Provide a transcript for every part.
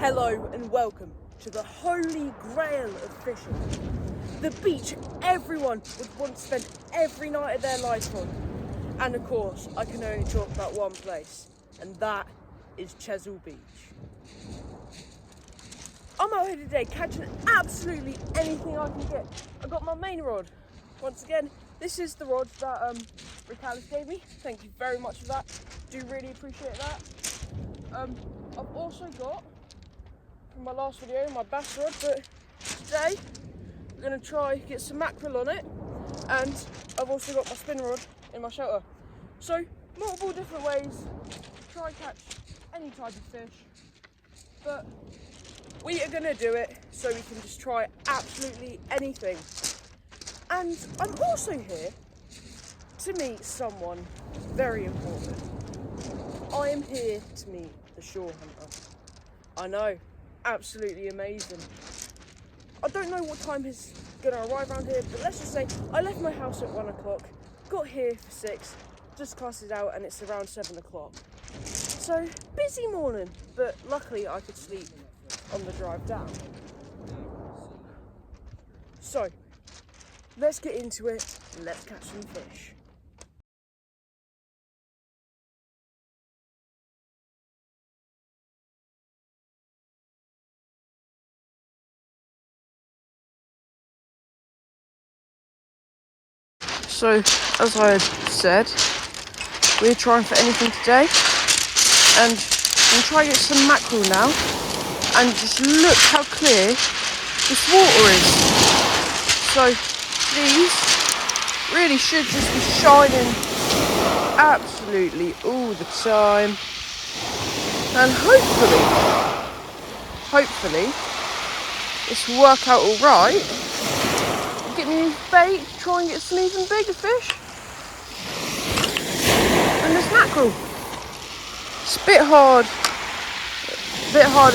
Hello and welcome to the holy grail of fishing. The beach everyone would want to spend every night of their life on. And of course, I can only talk about one place, and that is Chesil Beach. I'm out here today catching absolutely anything I can get. I got my main rod. Once again, this is the rod that Rick Alice gave me. Thank you very much for that. Do really appreciate that. I've also got, from my last video, my bass rod, but today we're going to try get some mackerel on it, and I've also got my spin rod in my shelter. So multiple different ways to try and catch any type of fish, but we are going to do it so we can just try absolutely anything. And I'm also here to meet someone very important. I am here to meet the shore hunter. I know, absolutely amazing. I don't know what time he's going to arrive around here, but let's just say I left my house at 1 o'clock, got here for 6, just cast it out, and it's around 7 o'clock. So, busy morning, but luckily I could sleep on the drive down. So, let's get into it, and let's catch some fish. So, as I had said, we're trying for anything today, and I'm trying to get some mackerel now, and just look how clear this water is. So, these really should just be shining absolutely all the time, and hopefully, this will work out alright. Get me bait, try and get some even bigger fish. And there's mackerel. It's a bit harder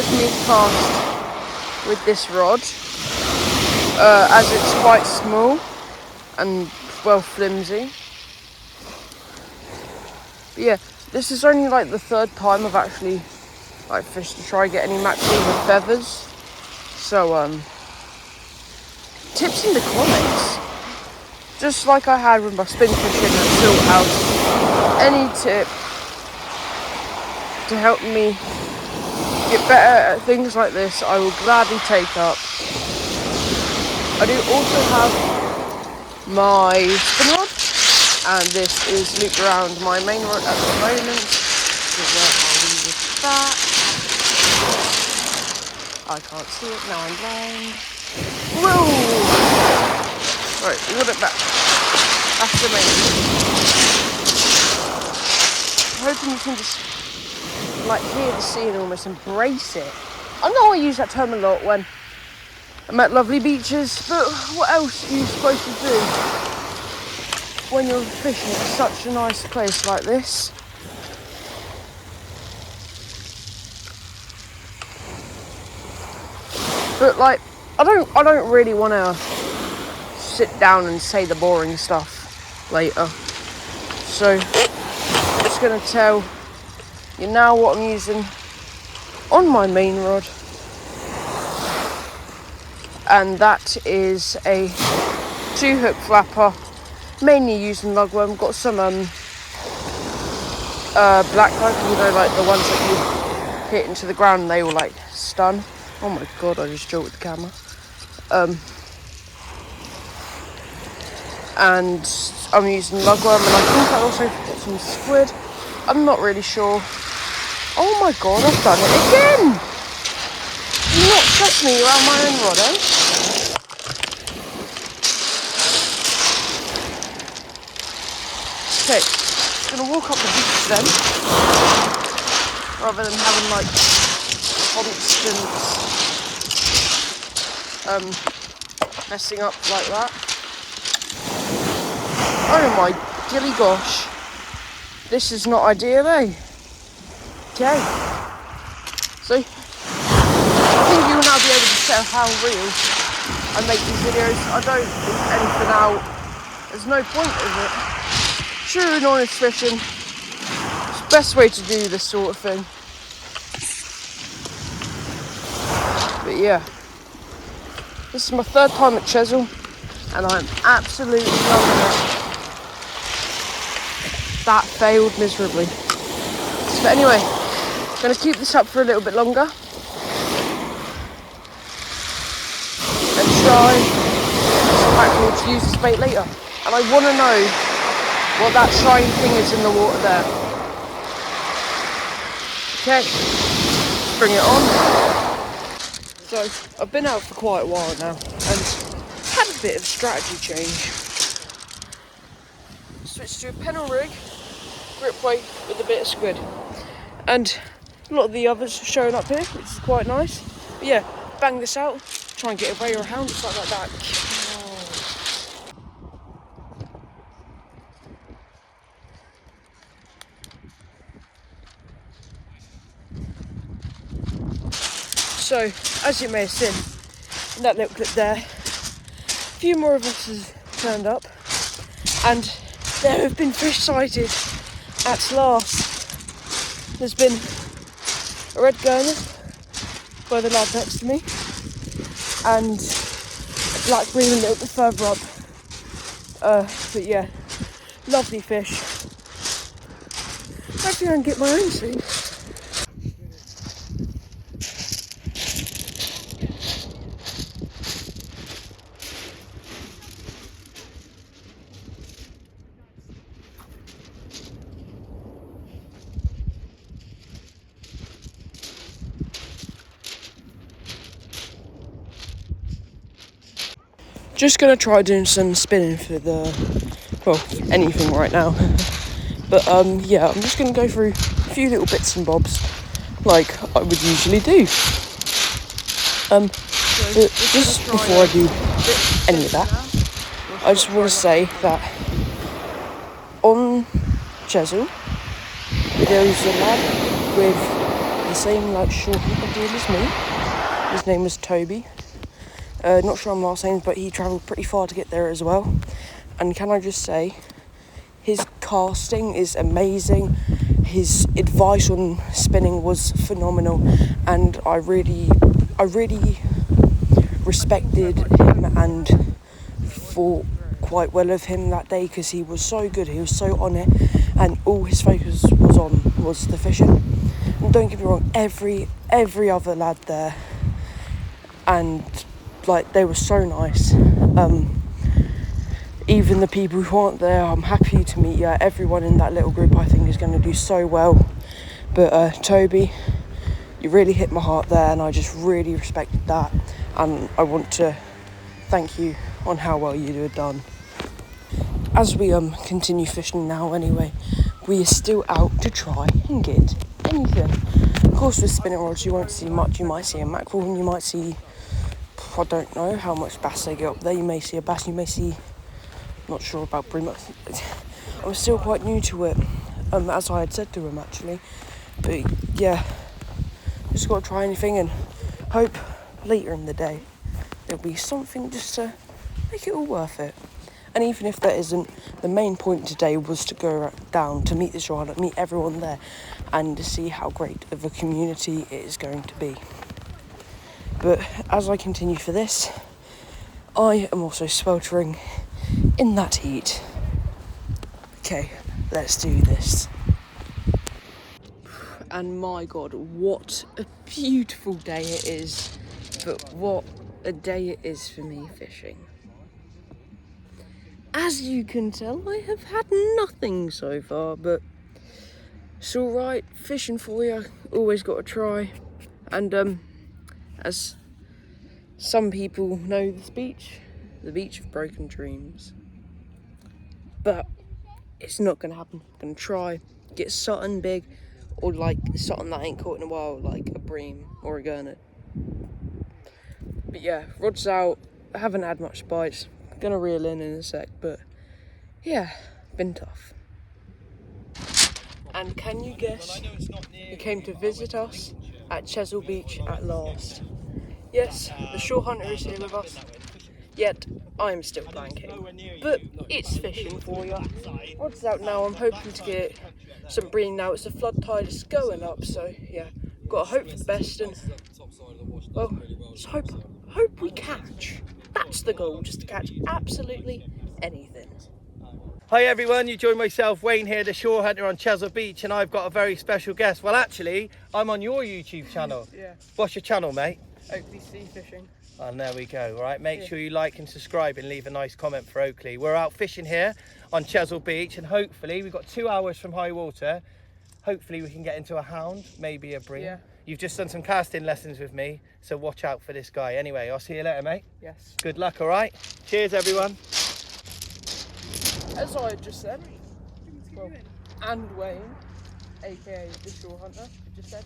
for me to cast with this rod, as it's quite small and well flimsy. But yeah, this is only like the 3rd time I've actually fished to try and get any mackerel with feathers. So tips in the comments, just like I had with my spin fishing at Silt House. Any tip to help me get better at things like this, I will gladly take up. I do also have my spin rod, and this is looped around my main rod at the moment. So I'll leave with that. I can't see it now, I'm blind. Whoa! Right, we got it back. That's the main. I'm hoping you can just hear the sea and almost embrace it. I know I use that term a lot when I'm at lovely beaches, but what else are you supposed to do when you're fishing at such a nice place like this? But I don't really want to sit down and say the boring stuff later. So I'm just going to tell you now what I'm using on my main rod. And that is a 2-hook flapper, mainly using lugworm. Got some black light, like the ones that you hit into the ground and they will stun. Oh my god, I just jolted the camera. And I'm using lugworm, and I think I also got some squid. I'm not really sure. Oh my god, I've done it again! Do not trust me around my own rod, eh? Okay, I'm gonna walk up the beach then, rather than having constant messing up like that. Oh my gilly gosh, this is not ideal, eh? Okay, so I think you will now be able to tell how real I make these videos. I don't leave anything out. There's no point of it. True and honest fishing. It's the best way to do this sort of thing. But yeah, this is my third time at Chesil, and I'm absolutely loving it. That failed miserably. But anyway, I'm going to keep this up for a little bit longer and try some mackerel to use this bait later. And I want to know what that shiny thing is in the water there. Okay, let's bring it on. So I've been out for quite a while now and had a bit of strategy change. Switched to a pennel rig, grip weight with a bit of squid. And a lot of the others are showing up here, which is quite nice. But yeah, bang this out, try and get away or a hound, it's like that. So, as you may have seen in that little clip there, a few more of us have turned up, and there have been fish sighted at last. There's been a red gurnard by the lad next to me, and a black bream a little bit further up. But yeah, lovely fish. Hopefully I can get my own soon. Just gonna try doing some spinning for anything right now. But yeah, I'm just gonna go through a few little bits and bobs like I would usually do. But just before I do any of that, I just want to say that on Chesil there is a lad with the same short deal as me. His name was Toby. Not sure on last names, but he travelled pretty far to get there as well. And can I just say, his casting is amazing. His advice on spinning was phenomenal, and I really respected him and thought quite well of him that day because he was so good. He was so on it, and all his focus was the fishing. And don't get me wrong, every other lad there, and they were so nice. Even the people who aren't there, I'm happy to meet you. Everyone in that little group I think is going to do so well. But Toby, you really hit my heart there, and I just really respected that. And I want to thank you on how well you had done. As we continue fishing now anyway, we are still out to try and get anything. Of course with spinning rods you won't see much. You might see a mackerel and you might see, I don't know how much bass they get up there. You may see a bass, you may see, not sure about bream. I'm still quite new to it, as I had said to him actually. But yeah, just got to try anything and hope later in the day there'll be something just to make it all worth it. And even if there isn't, the main point today was to go down to meet the shoreline, meet everyone there, and to see how great of a community it is going to be. But as I continue for this, I am also sweltering in that heat. Okay, let's do this. And my God, what a beautiful day it is. But what a day it is for me fishing. As you can tell, I have had nothing so far, but it's alright. Fishing for you, always got to try. And as some people know this beach, the beach of broken dreams. But it's not going to happen. I'm going to try, get something big, or something that ain't caught in a while, like a bream or a gurnard. But yeah, rod's out. I haven't had much bites. Gonna reel in a sec, but yeah, been tough. And can you guess who came to visit us at Chesil Beach at last? Yes, the shore hunter is here with us, yet I'm still blanking. But it's fishing for you. Rod's out now. I'm hoping to get some bream now. It's the flood tide is going up, so yeah, gotta hope for the best and Well, let's hope we catch. That's the goal, just to catch absolutely anything. Hi everyone, you join myself, Wayne here, the shore hunter on Chesil Beach, and I've got a very special guest. Well, actually, I'm on your YouTube channel. Yeah. What's your channel, mate? Oakley Sea Fishing. And there we go. All right, make sure you like and subscribe and leave a nice comment for Oakley. We're out fishing here on Chesil Beach, and hopefully we've got 2 hours from high water. Hopefully we can get into a hound, maybe a bream. Yeah. You've just done some casting lessons with me, so watch out for this guy. Anyway, I'll see you later, mate. Yes. Good luck, all right? Cheers, everyone. As I just said, well, and Wayne, aka the shore hunter, just said,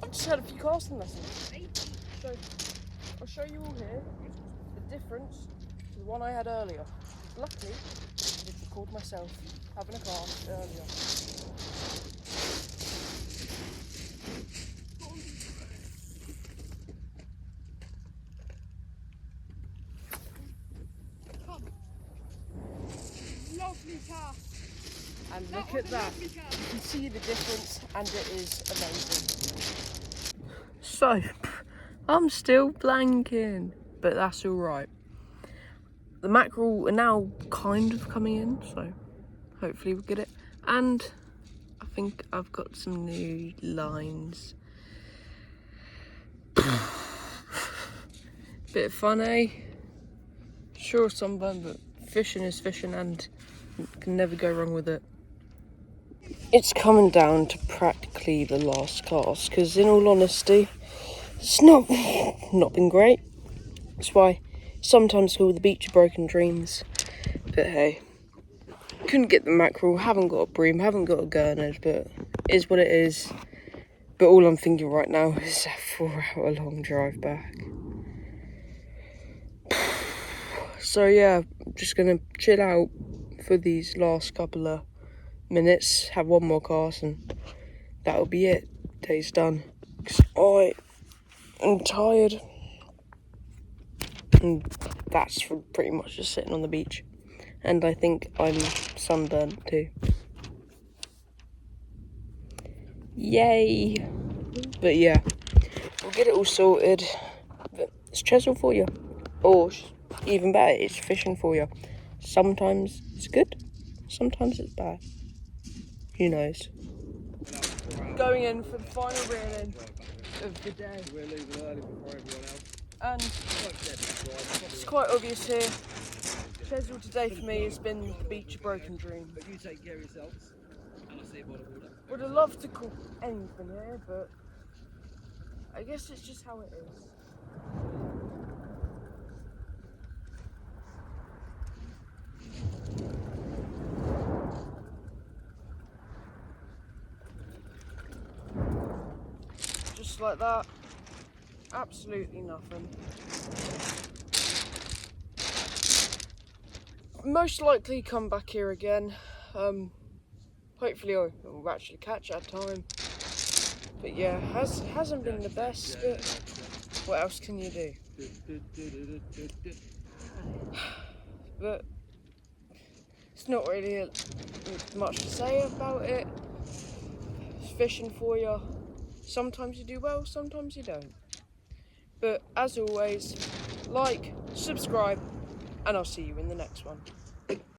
I've just had a few casting lessons. So I'll show you all here the difference to the one I had earlier. Luckily, I did record myself having a cast earlier. Lovely cast. And look at that. You can see the difference, and it is amazing. So, I'm still blanking, but that's all right. The mackerel are now kind of coming in, so hopefully we'll get it. And I think I've got some new lines. Bit funny. Sure, sunburn, but fishing is fishing, and you can never go wrong with it. It's coming down to practically the last cast, because in all honesty, it's not been great. That's why sometimes called the beach of broken dreams. But hey, couldn't get the mackerel, haven't got a bream, haven't got a gurnard, but it is what it is. But all I'm thinking right now is a 4-hour long drive back. So yeah, I'm just gonna chill out for these last couple of minutes, have one more cast, and that'll be it. Day's done. 'Cause I'm tired, and that's from pretty much just sitting on the beach. And I think I'm sunburnt too. Yay! But yeah, we'll get it all sorted. But it's Chesil for you, or even better, it's fishing for you. Sometimes it's good, sometimes it's bad. Who knows? Going in for the final reeling of the day. We're leaving early before everyone else. And it's quite obvious here. Chesil today for me has been the beach of broken dream. But you take care of yourselves, and I'll see you by the water. Would have loved to call anything here, but I guess it's just how it is. Just like that. Absolutely nothing. Most likely come back here again. Hopefully I will actually catch that time. But yeah, hasn't been the best, but what else can you do? But it's not really much to say about it. It's fishing for you. Sometimes you do well, sometimes you don't. But as always, like, subscribe, and I'll see you in the next one.